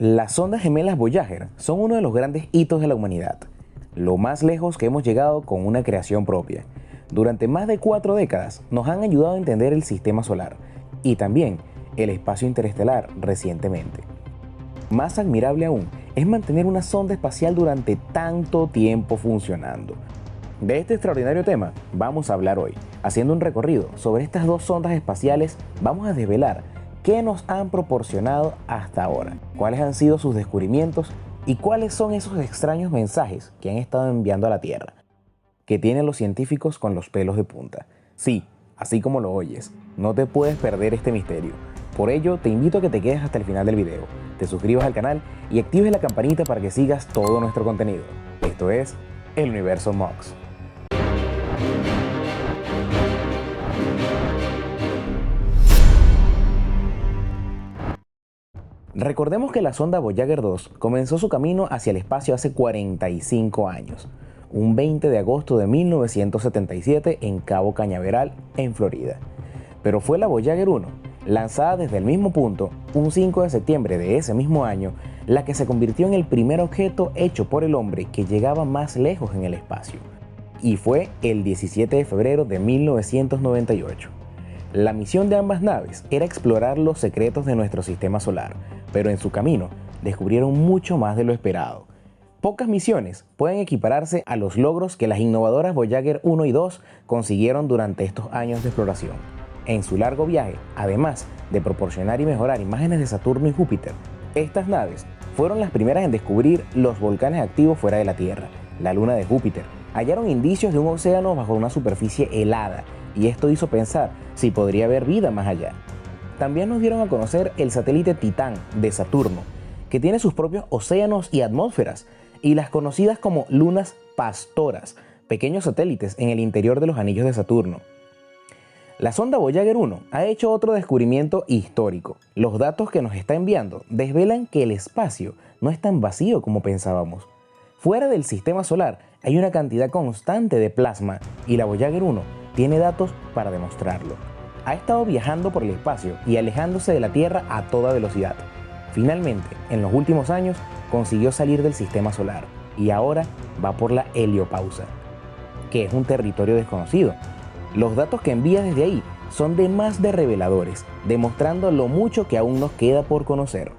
Las sondas gemelas Voyager son uno de los grandes hitos de la humanidad, lo más lejos que hemos llegado con una creación propia. Durante más de 4 décadas nos han ayudado a entender el sistema solar y también el espacio interestelar recientemente. Más admirable aún es mantener una sonda espacial durante tanto tiempo funcionando. De este extraordinario tema vamos a hablar hoy. Haciendo un recorrido sobre estas 2 sondas espaciales, vamos a desvelar qué nos han proporcionado hasta ahora, cuáles han sido sus descubrimientos y cuáles son esos extraños mensajes que han estado enviando a la Tierra, que tienen los científicos con los pelos de punta. Sí, así como lo oyes, no te puedes perder este misterio. Por ello, te invito a que te quedes hasta el final del video, te suscribas al canal y actives la campanita para que sigas todo nuestro contenido. Esto es El Universo MOX. Recordemos que la sonda Voyager 2 comenzó su camino hacia el espacio hace 45 años, un 20 de agosto de 1977 en Cabo Cañaveral, en Florida. Pero fue la Voyager 1, lanzada desde el mismo punto, un 5 de septiembre de ese mismo año, la que se convirtió en el primer objeto hecho por el hombre que llegaba más lejos en el espacio. Y fue el 17 de febrero de 1998. La misión de ambas naves era explorar los secretos de nuestro sistema solar, pero en su camino descubrieron mucho más de lo esperado. Pocas misiones pueden equipararse a los logros que las innovadoras Voyager 1 y 2 consiguieron durante estos años de exploración. En su largo viaje, además de proporcionar y mejorar imágenes de Saturno y Júpiter, estas naves fueron las primeras en descubrir los volcanes activos fuera de la Tierra, la luna de Júpiter. Hallaron indicios de un océano bajo una superficie helada, y esto hizo pensar si podría haber vida más allá. También nos dieron a conocer el satélite Titán de Saturno, que tiene sus propios océanos y atmósferas, y las conocidas como lunas pastoras, pequeños satélites en el interior de los anillos de Saturno. La sonda Voyager 1 ha hecho otro descubrimiento histórico. Los datos que nos está enviando desvelan que el espacio no es tan vacío como pensábamos. Fuera del sistema solar hay una cantidad constante de plasma y la Voyager 1 tiene datos para demostrarlo. Ha estado viajando por el espacio y alejándose de la Tierra a toda velocidad. Finalmente, en los últimos años, consiguió salir del sistema solar y ahora va por la heliopausa, que es un territorio desconocido. Los datos que envía desde ahí son de más de reveladores, demostrando lo mucho que aún nos queda por conocer.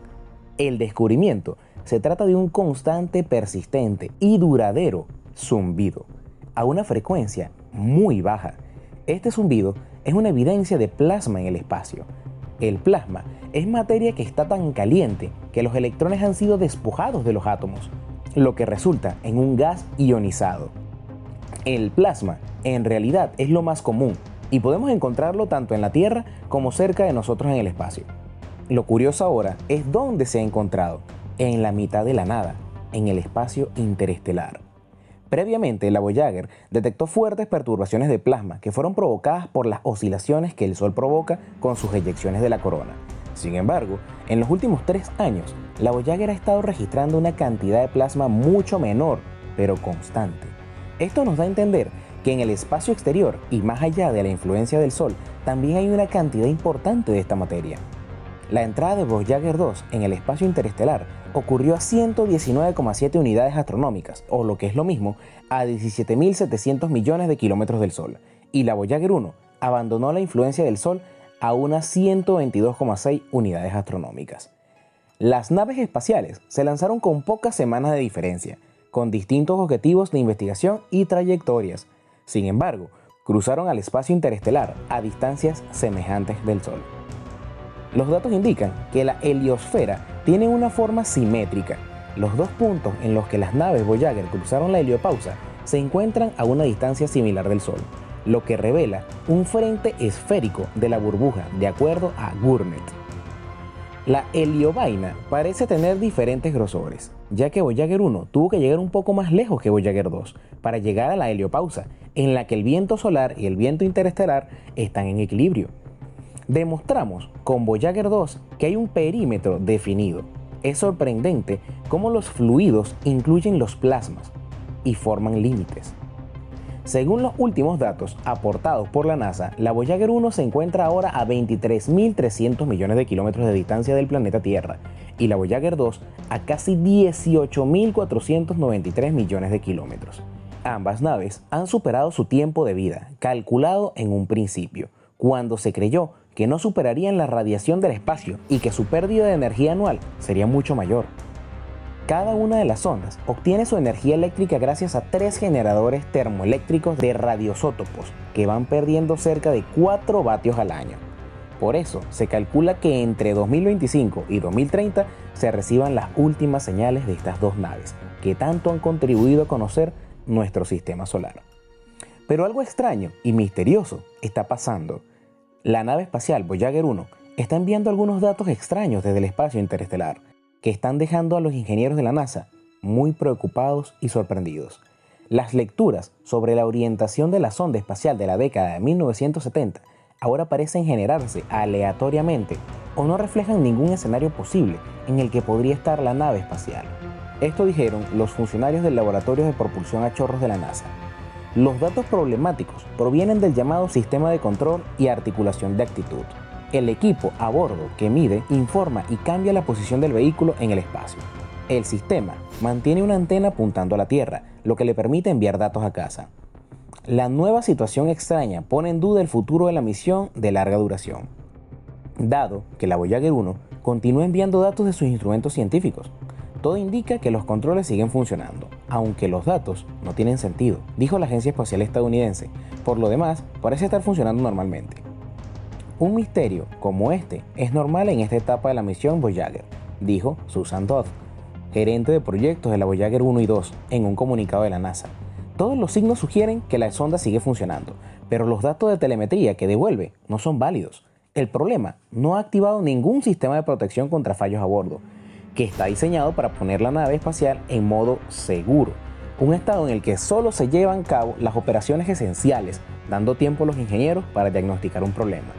El descubrimiento se trata de un constante, persistente y duradero zumbido, a una frecuencia muy baja. Este zumbido es una evidencia de plasma en el espacio. El plasma es materia que está tan caliente que los electrones han sido despojados de los átomos, lo que resulta en un gas ionizado. El plasma en realidad es lo más común y podemos encontrarlo tanto en la Tierra como cerca de nosotros en el espacio. Lo curioso ahora es dónde se ha encontrado, en la mitad de la nada, en el espacio interestelar. Previamente, la Voyager detectó fuertes perturbaciones de plasma que fueron provocadas por las oscilaciones que el Sol provoca con sus eyecciones de la corona. Sin embargo, en los últimos 3 años, la Voyager ha estado registrando una cantidad de plasma mucho menor, pero constante. Esto nos da a entender que en el espacio exterior y más allá de la influencia del Sol, también hay una cantidad importante de esta materia. La entrada de Voyager 2 en el espacio interestelar ocurrió a 119,7 unidades astronómicas, o lo que es lo mismo, a 17.700 millones de kilómetros del Sol, y la Voyager 1 abandonó la influencia del Sol a unas 122,6 unidades astronómicas. Las naves espaciales se lanzaron con pocas semanas de diferencia, con distintos objetivos de investigación y trayectorias. Sin embargo, cruzaron al espacio interestelar a distancias semejantes del Sol. Los datos indican que la heliosfera tiene una forma simétrica. Los 2 puntos en los que las naves Voyager cruzaron la heliopausa se encuentran a una distancia similar del Sol, lo que revela un frente esférico de la burbuja, de acuerdo a Gurnet. La heliovaina parece tener diferentes grosores, ya que Voyager 1 tuvo que llegar un poco más lejos que Voyager 2 para llegar a la heliopausa, en la que el viento solar y el viento interestelar están en equilibrio. Demostramos con Voyager 2 que hay un perímetro definido. Es sorprendente cómo los fluidos incluyen los plasmas y forman límites. Según los últimos datos aportados por la NASA, la Voyager 1 se encuentra ahora a 23.300 millones de kilómetros de distancia del planeta Tierra, y la Voyager 2 a casi 18.493 millones de kilómetros. Ambas naves han superado su tiempo de vida, calculado en un principio, cuando se creyó que no superarían la radiación del espacio y que su pérdida de energía anual sería mucho mayor. Cada una de las sondas obtiene su energía eléctrica gracias a 3 generadores termoeléctricos de radiosótopos que van perdiendo cerca de 4 vatios al año. Por eso se calcula que entre 2025 y 2030 se reciban las últimas señales de estas dos naves, que tanto han contribuido a conocer nuestro sistema solar. Pero algo extraño y misterioso está pasando. La nave espacial Voyager 1 está enviando algunos datos extraños desde el espacio interestelar, que están dejando a los ingenieros de la NASA muy preocupados y sorprendidos. Las lecturas sobre la orientación de la sonda espacial de la década de 1970 ahora parecen generarse aleatoriamente o no reflejan ningún escenario posible en el que podría estar la nave espacial. Esto dijeron los funcionarios del Laboratorio de Propulsión a Chorros de la NASA. Los datos problemáticos provienen del llamado Sistema de Control y Articulación de Actitud, el equipo a bordo que mide, informa y cambia la posición del vehículo en el espacio. El sistema mantiene una antena apuntando a la Tierra, lo que le permite enviar datos a casa. La nueva situación extraña pone en duda el futuro de la misión de larga duración, dado que la Voyager 1 continúa enviando datos de sus instrumentos científicos. Todo indica que los controles siguen funcionando, aunque los datos no tienen sentido, dijo la Agencia Espacial Estadounidense. Por lo demás, parece estar funcionando normalmente. Un misterio como este es normal en esta etapa de la misión Voyager, dijo Susan Dodd, gerente de proyectos de la Voyager 1 y 2, en un comunicado de la NASA. Todos los signos sugieren que la sonda sigue funcionando, pero los datos de telemetría que devuelve no son válidos. El problema no ha activado ningún sistema de protección contra fallos a bordo, que está diseñado para poner la nave espacial en modo seguro, un estado en el que solo se llevan a cabo las operaciones esenciales, dando tiempo a los ingenieros para diagnosticar un problema.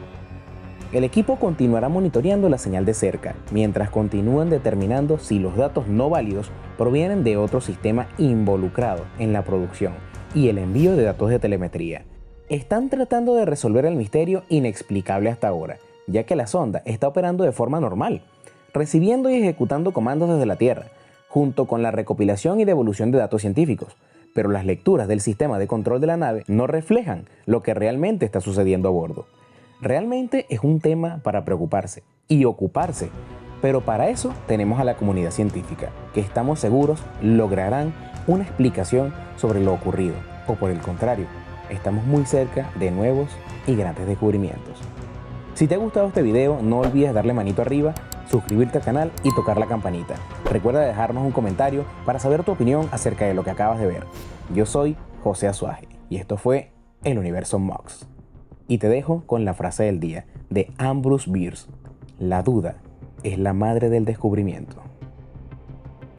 El equipo continuará monitoreando la señal de cerca, mientras continúan determinando si los datos no válidos provienen de otro sistema involucrado en la producción y el envío de datos de telemetría. Están tratando de resolver el misterio inexplicable hasta ahora, ya que la sonda está operando de forma normal, recibiendo y ejecutando comandos desde la Tierra, junto con la recopilación y devolución de datos científicos, pero las lecturas del sistema de control de la nave no reflejan lo que realmente está sucediendo a bordo. Realmente es un tema para preocuparse y ocuparse, pero para eso tenemos a la comunidad científica, que estamos seguros lograrán una explicación sobre lo ocurrido, o por el contrario, estamos muy cerca de nuevos y grandes descubrimientos. Si te ha gustado este video, no olvides darle manito arriba, suscribirte al canal y tocar la campanita. Recuerda dejarnos un comentario para saber tu opinión acerca de lo que acabas de ver. Yo soy José Azuaje y esto fue El Universo Mox. Y te dejo con la frase del día de Ambrose Bierce: la duda es la madre del descubrimiento.